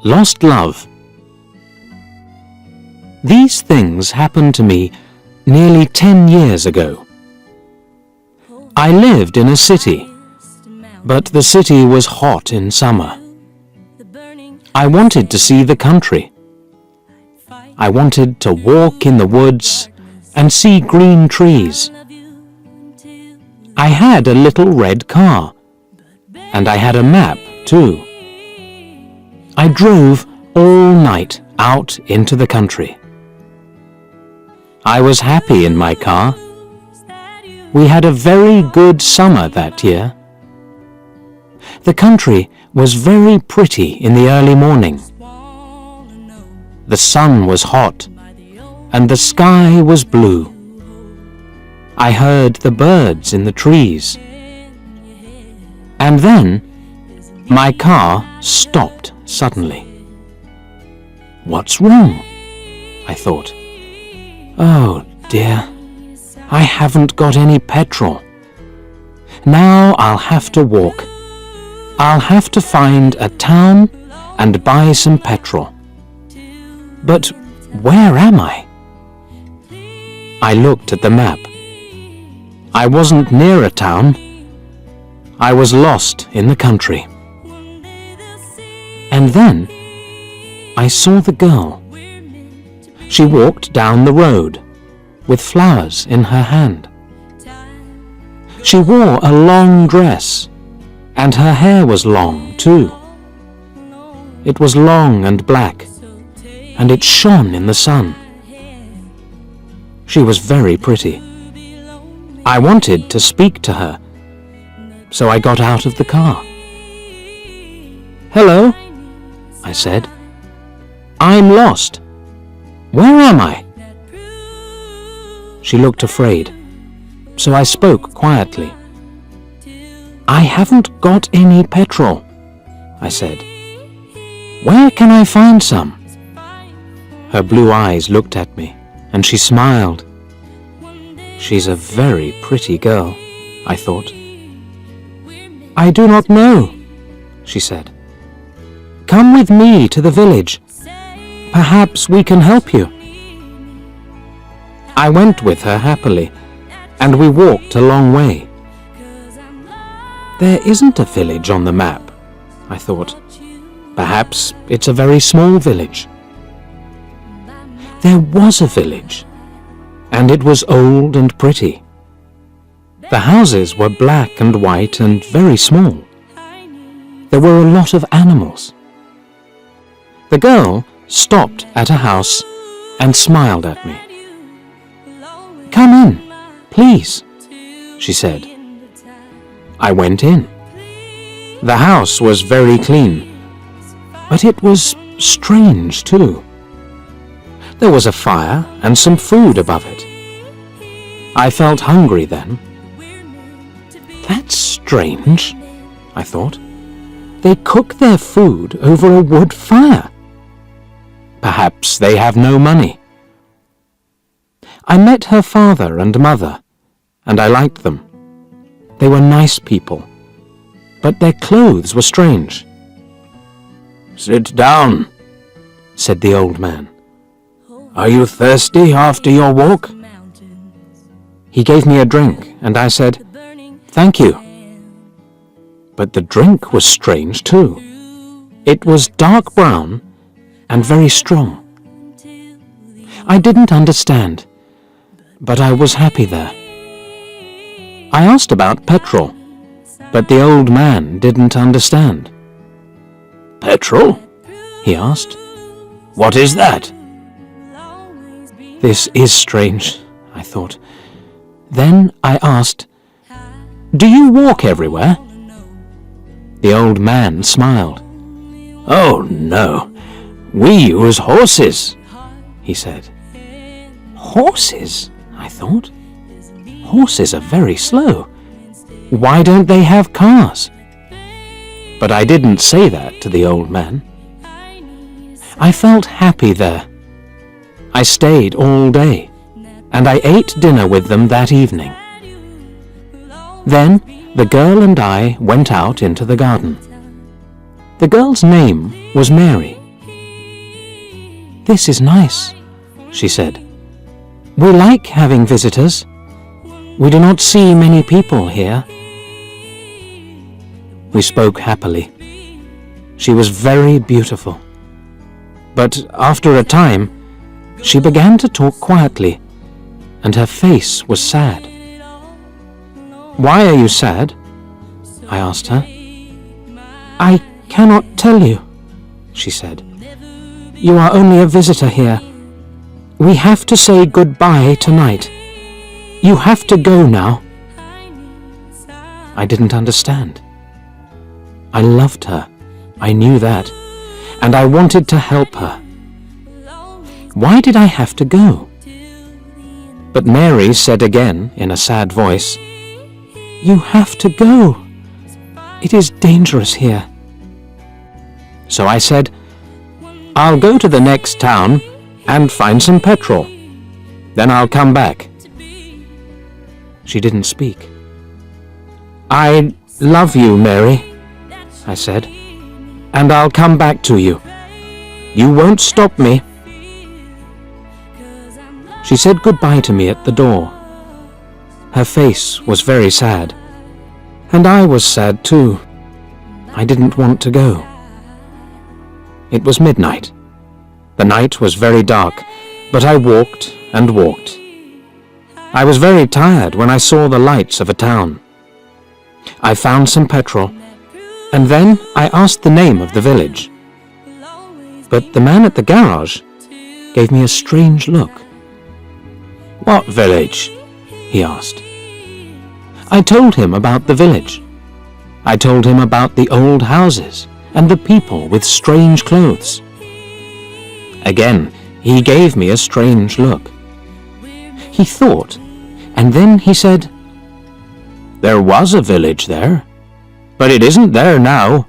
Lost Love. These things happened to me nearly 10 years ago. I lived in a city, but the city was hot in summer. I wanted to see the country. I wanted to walk in the woods and see green trees. I had a little red car, and I had a map too. I drove all night out into the country. I was happy in my car. We had a very good summer that year. The country was very pretty in the early morning. The sun was hot, and the sky was blue. I heard the birds in the trees. And then, my car stopped suddenly. What's wrong? I thought. Oh dear, I haven't got any petrol. Now I'll have to walk. I'll have to find a town and buy some petrol. But where am I? I looked at the map. I wasn't near a town. I was lost in the country. And then I saw the girl. She walked down the road with flowers in her hand. She wore a long dress, and her hair was long too. It was long and black, and it shone in the sun. She was very pretty. I wanted to speak to her, so I got out of the car. "Hello," I said. "I'm lost. Where am I?" She looked afraid, so I spoke quietly. "I haven't got any petrol," I said. "Where can I find some?" Her blue eyes looked at me, and she smiled. She's a very pretty girl, I thought. "I do not know," she said. "Come with me to the village. Perhaps we can help you." I went with her happily, and we walked a long way. There isn't a village on the map, I thought. Perhaps it's a very small village. There was a village, and it was old and pretty. The houses were black and white and very small. There were a lot of animals. The girl stopped at a house and smiled at me. "Come in, please," she said. I went in. The house was very clean, but it was strange too. There was a fire and some food above it. I felt hungry then. That's strange, I thought. They cook their food over a wood fire. Perhaps they have no money. I met her father and mother, and I liked them. They were nice people, but their clothes were strange. "Sit down," said the old man. "Are you thirsty after your walk?" He gave me a drink, and I said, "Thank you." But the drink was strange too. It was dark brown and very strong. I didn't understand, but I was happy there. I asked about petrol, but the old man didn't understand. "Petrol?" he asked. "What is that?" This is strange, I thought. Then I asked, "Do you walk everywhere?" The old man smiled. "Oh, no. We use horses," he said. Horses? I thought. Horses are very slow. Why don't they have cars? But I didn't say that to the old man. I felt happy there. I stayed all day, and I ate dinner with them that evening. Then the girl and I went out into the garden. The girl's name was Mary, "This is nice," she said. "We like having visitors. We do not see many people here." We spoke happily. She was very beautiful. But after a time, she began to talk quietly, and her face was sad. "Why are you sad?" I asked her. "I cannot tell you," she said. "You are only a visitor here. We have to say goodbye tonight. You have to go now." I didn't understand. I loved her, I knew that, and I wanted to help her. Why did I have to go? But Mary said again in a sad voice, "You have to go. It is dangerous here." So I said, "I'll go to the next town and find some petrol. Then I'll come back." She didn't speak. "I love you, Mary," I said, "and I'll come back to you. You won't stop me." She said goodbye to me at the door. Her face was very sad, and I was sad too. I didn't want to go. It was midnight. The night was very dark, but I walked and walked. I was very tired when I saw the lights of a town. I found some petrol, and then I asked the name of the village. But the man at the garage gave me a strange look. "What village?" he asked. I told him about the village. I told him about the old houses and the people with strange clothes. Again, he gave me a strange look. He thought, and then he said, "There was a village there, but it isn't there now.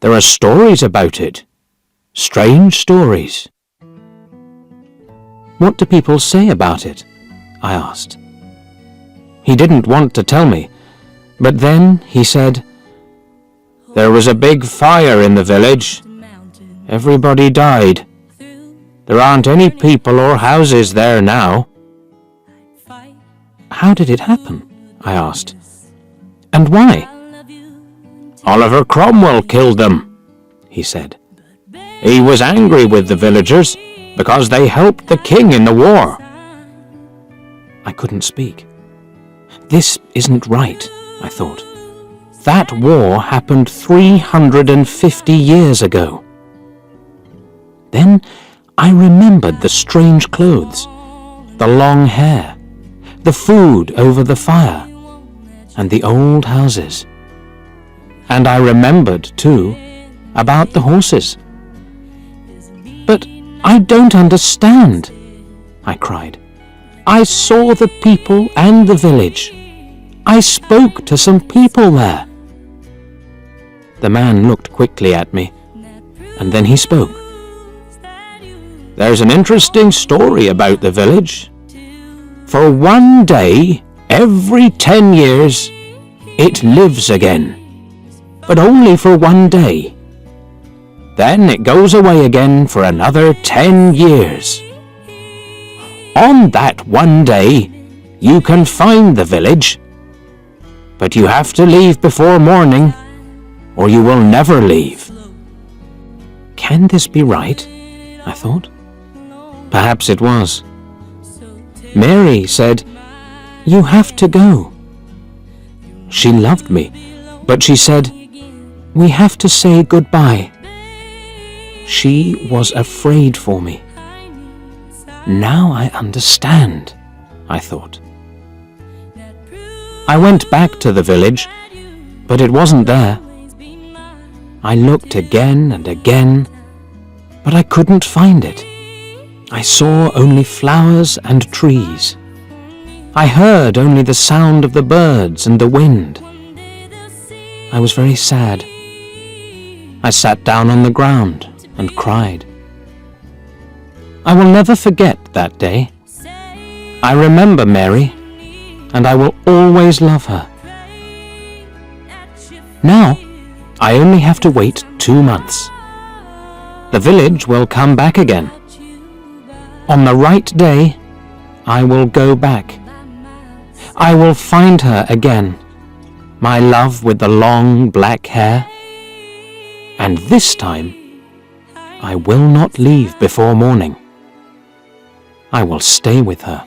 There are stories about it. Strange stories." "What do people say about it?" I asked. He didn't want to tell me, but then he said, "There was a big fire in the village. Everybody died. There aren't any people or houses there now." "How did it happen?" I asked. "And why?" "Oliver Cromwell killed them," he said. "He was angry with the villagers because they helped the king in the war." I couldn't speak. This isn't right, I thought. That war happened 350 years ago. Then I remembered the strange clothes, the long hair, the food over the fire, and the old houses. And I remembered, too, about the horses. "But I don't understand," I cried. "I saw the people and the village. I spoke to some people there." The man looked quickly at me, and then he spoke. "There's an interesting story about the village. For one day, every 10 years, it lives again. But only for one day. Then it goes away again for another 10 years. On that one day, you can find the village. But you have to leave before morning, or you will never leave." Can this be right? I thought. Perhaps it was. Mary said, "You have to go." She loved me, but she said, "We have to say goodbye." She was afraid for me. Now I understand, I thought. I went back to the village, but it wasn't there. I looked again and again, but I couldn't find it. I saw only flowers and trees. I heard only the sound of the birds and the wind. I was very sad. I sat down on the ground and cried. I will never forget that day. I remember Mary, and I will always love her. Now, I only have to wait 2 months. The village will come back again. On the right day, I will go back. I will find her again, my love with the long black hair. And this time, I will not leave before morning. I will stay with her.